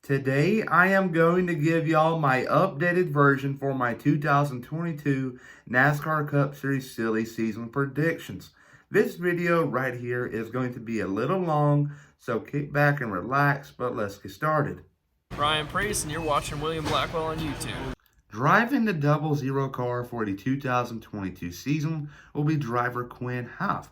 Today, I am going to give y'all my updated version for my 2022 NASCAR Cup Series Silly Season predictions. This video right here is going to be a little long, so kick back and relax, but let's get started. Ryan Preece, and you're watching William Blackwell on YouTube. Driving the double zero car for the 2022 season will be driver Quinn Houff.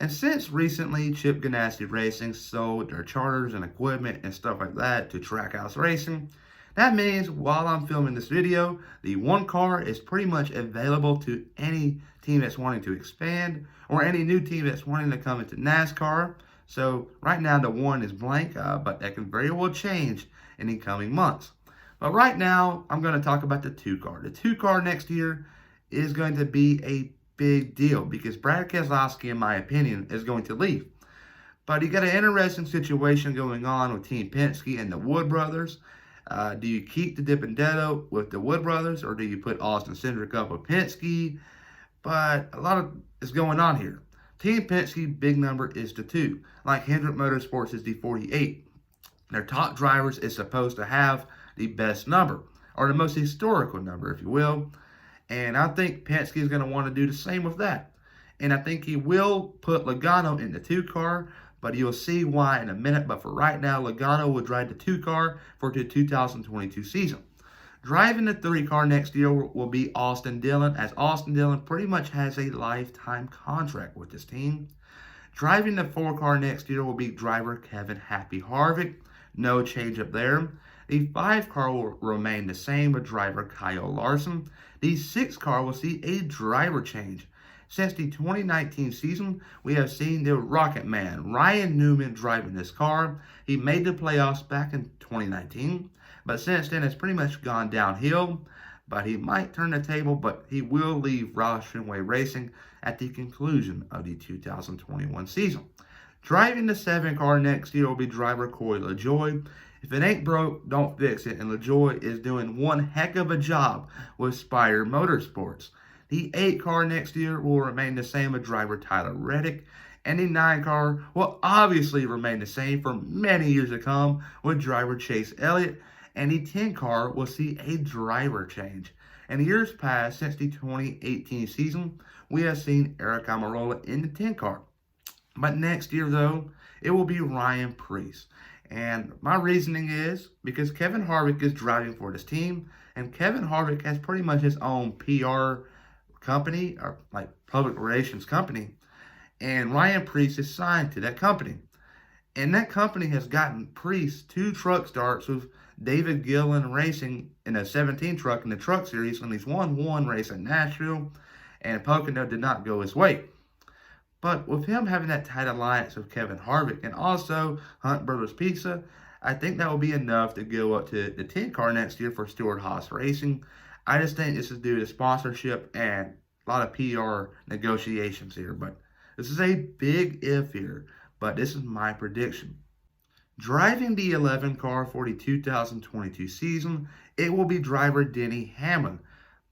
And since recently Chip Ganassi Racing sold their charters and equipment and stuff like that to Trackhouse Racing, that means while I'm filming this video, the one car is pretty much available to any team that's wanting to expand or any new team that's wanting to come into NASCAR. So right now the one is blank, but that can very well change in the coming months. But right now, I'm going to talk about the two car. The two car next year is going to be a big deal because Brad Keselowski, in my opinion, is going to leave. But you got an interesting situation going on with Team Penske and the Wood brothers. Do you keep the Dipendetto with the Wood brothers, or do you put Austin Cindric up with Penske? But a lot of is going on here. Team Penske, big number is the 2. Like Hendrick Motorsports is the 48. Their top drivers is supposed to have the best number, or the most historical number, if you will. And I think Penske is going to want to do the same with that. And I think he will put Logano in the 2 car, but you'll see why in a minute. But for right now, Logano will drive the 2 car for the 2022 season. Driving the 3 car next year will be Austin Dillon, as Austin Dillon pretty much has a lifetime contract with this team. Driving the 4 car next year will be driver Kevin Happy Harvick. No change up there. The 5 car will remain the same with driver Kyle Larson. The 6 car will see a driver change. Since the 2019 season, we have seen the Rocket Man, Ryan Newman, driving this car. He made the playoffs back in 2019, but since then it's pretty much gone downhill. But he might turn the table, but he will leave Roush Racing at the conclusion of the 2021 season. Driving the 7 car next year will be driver Corey LaJoie. If it ain't broke, don't fix it, and LaJoie is doing one heck of a job with Spire Motorsports. The 8 car next year will remain the same with driver Tyler Reddick, and the 9 car will obviously remain the same for many years to come with driver Chase Elliott, and the 10 car will see a driver change. In years past, since the 2018 season, we have seen Eric Almirola in the 10 car. But next year, though, it will be Ryan Preece. And my reasoning is because Kevin Harvick is driving for this team, and Kevin Harvick has pretty much his own PR company, or like public relations company, and Ryan Preece is signed to that company. And that company has gotten Preece 2 truck starts with David Gillen Racing in a 17 truck in the truck series, and he's won 1 race at Nashville, and Pocono did not go his way. But with him having that tight alliance with Kevin Harvick and also Hunt Brothers Pizza, I think that will be enough to go up to the 10 car next year for Stewart-Haas Racing. I just think this is due to sponsorship and a lot of PR negotiations here. But this is a big if here, but this is my prediction. Driving the 11 car for the 2022 season, it will be driver Denny Hamlin.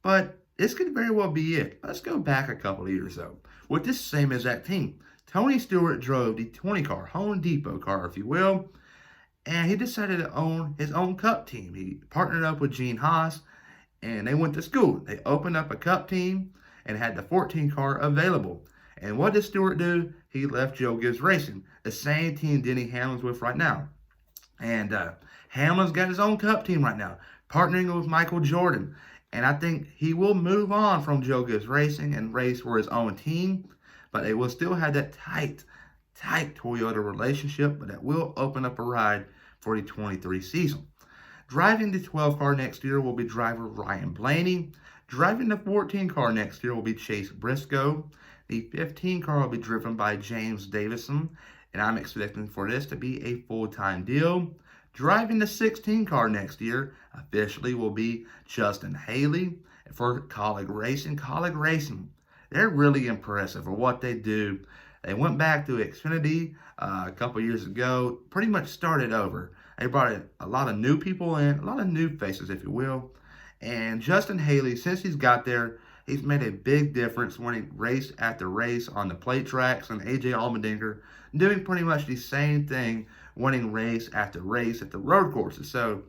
But this could very well be it. Let's go back a couple of years though. With this same exact team, Tony Stewart drove the 20 car, Home Depot car, if you will, and he decided to own his own Cup team. He partnered up with Gene Haas, and they went to school. They opened up a Cup team and had the 14 car available. And what did Stewart do? He left Joe Gibbs Racing, the same team Denny Hamlin's with right now. And Hamlin's got his own Cup team right now, partnering with Michael Jordan. And I think he will move on from Joe Gibbs Racing and race for his own team. But they will still have that tight Toyota relationship. But that will open up a ride for the 23 season. Driving the 12 car next year will be driver Ryan Blaney. Driving the 14 car next year will be Chase Briscoe. The 15 car will be driven by James Davison. And I'm expecting for this to be a full-time deal. Driving the 16 car next year officially will be Justin Haley for Colleague Racing. Colleague Racing, they're really impressive for what they do. They went back to Xfinity a couple years ago, pretty much started over. They brought a lot of new people in, a lot of new faces, if you will. And Justin Haley, since he's got there, he's made a big difference winning race after race on the plate tracks, and AJ Allmendinger doing pretty much the same thing winning race after race at the road courses. So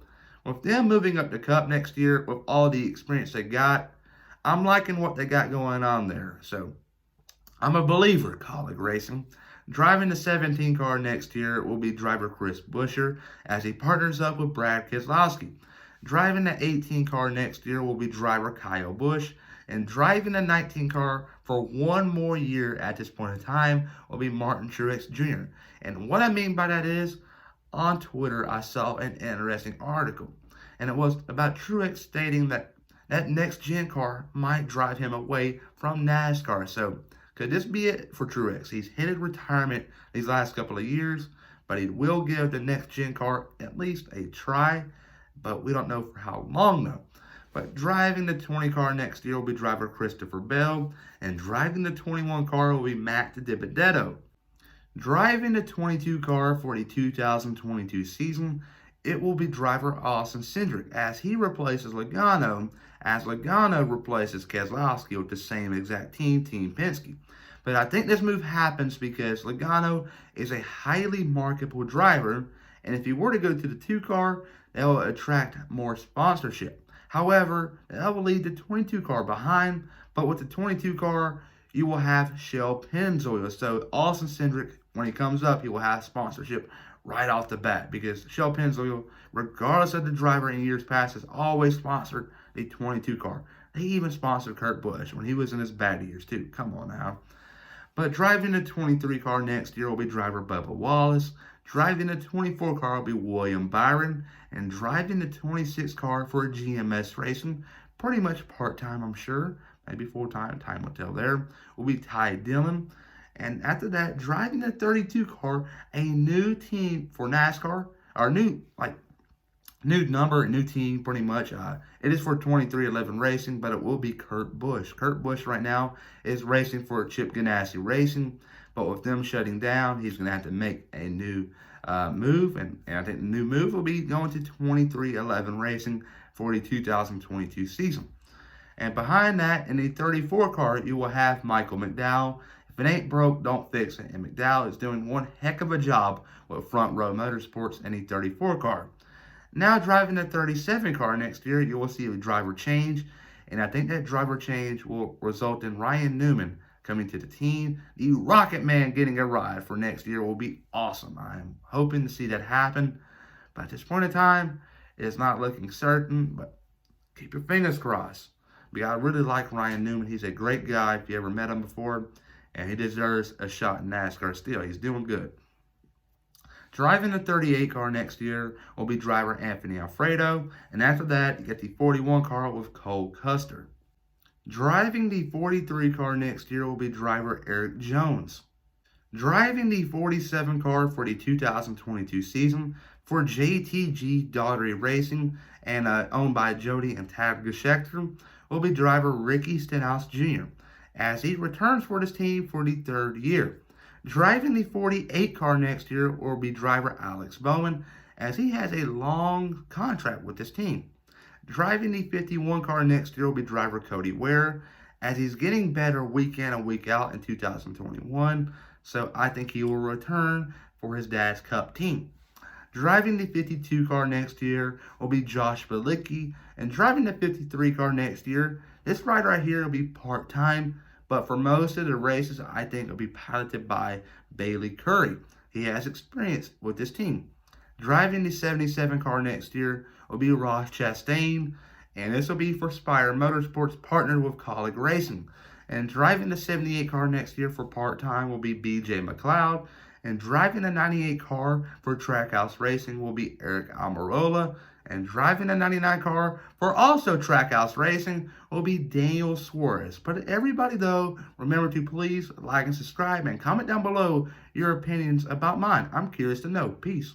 with them moving up to Cup next year with all the experience they got, I'm liking what they got going on there. So I'm a believer in Kaulig Racing. Driving the 17 car next year will be driver Chris Buescher as he partners up with Brad Keselowski. Driving the 18 car next year will be driver Kyle Busch. And driving the 19 car for one more year at this point in time will be Martin Truex Jr. And what I mean by that is, on Twitter I saw an interesting article. And it was about Truex stating that that next gen car might drive him away from NASCAR. So could this be it for Truex? He's headed retirement these last couple of years, but he will give the next gen car at least a try, but we don't know for how long though. But driving the 20 car next year will be driver Christopher Bell, and driving the 21 car will be Matt DiBenedetto. Driving the 22 car for the 2022 season, it will be driver Austin Cindric as he replaces Logano, as Logano replaces Keselowski with the same exact team, Team Penske. But I think this move happens because Logano is a highly marketable driver, and if he were to go to the 2 car, that will attract more sponsorship. However, that will leave the 22 car behind, but with the 22 car, you will have Shell Pennzoil. So Austin Cindric, when he comes up, he will have sponsorship right off the bat because Shell Pennzoil, regardless of the driver in years past, has always sponsored the 22 car. They even sponsored Kurt Busch when he was in his bad years too. Come on now. But driving the 23 car next year will be driver Bubba Wallace. Driving the 24 car will be William Byron. And driving the 26 car for GMS Racing, pretty much part-time I'm sure, maybe full-time, time will tell there, will be Ty Dillon. And after that, driving the 32 car, a new team for NASCAR, or new number, new team pretty much. It is for 2311 Racing, but it will be Kurt Busch. Kurt Busch right now is racing for Chip Ganassi Racing, but with them shutting down, he's going to have to make a new move, and I think the new move will be going to 2311 Racing for the 2022 season. And behind that, in the 34 car, you will have Michael McDowell. If it ain't broke, don't fix it. And McDowell is doing one heck of a job with Front Row Motorsports in the 34 car. Now driving the 37 car next year, you will see a driver change. And I think that driver change will result in Ryan Newman coming to the team. The Rocket Man getting a ride for next year will be awesome. I'm hoping to see that happen. But at this point in time, it's not looking certain. But keep your fingers crossed. But I really like Ryan Newman. He's a great guy if you ever met him before. And he deserves a shot in NASCAR still. He's doing good. Driving the 38 car next year will be driver Anthony Alfredo. And after that, you get the 41 car with Cole Custer. Driving the 43 car next year will be driver Eric Jones. Driving the 47 car for the 2022 season for JTG Daugherty Racing and owned by Jody and Tad Geschechter will be driver Ricky Stenhouse Jr. as he returns for this team for the 3rd year. Driving the 48 car next year will be driver Alex Bowman as he has a long contract with this team. Driving the 51 car next year will be driver Cody Ware as he's getting better week in and week out in 2021. So I think he will return for his dad's Cup team. Driving the 52 car next year will be Josh Bilicki. And driving the 53 car next year, this rider right here will be part-time. But for most of the races, I think it'll be piloted by Bailey Curry. He has experience with this team. Driving the 77 car next year will be Ross Chastain. And this will be for Spire Motorsports partnered with Kaulig Racing. And driving the 78 car next year for part-time will be BJ McLeod. And driving the 98 car for Trackhouse Racing will be Eric Almirola. And driving the 99 car for also Trackhouse Racing will be Daniel Suarez. But everybody, though, remember to please like and subscribe and comment down below your opinions about mine. I'm curious to know. Peace.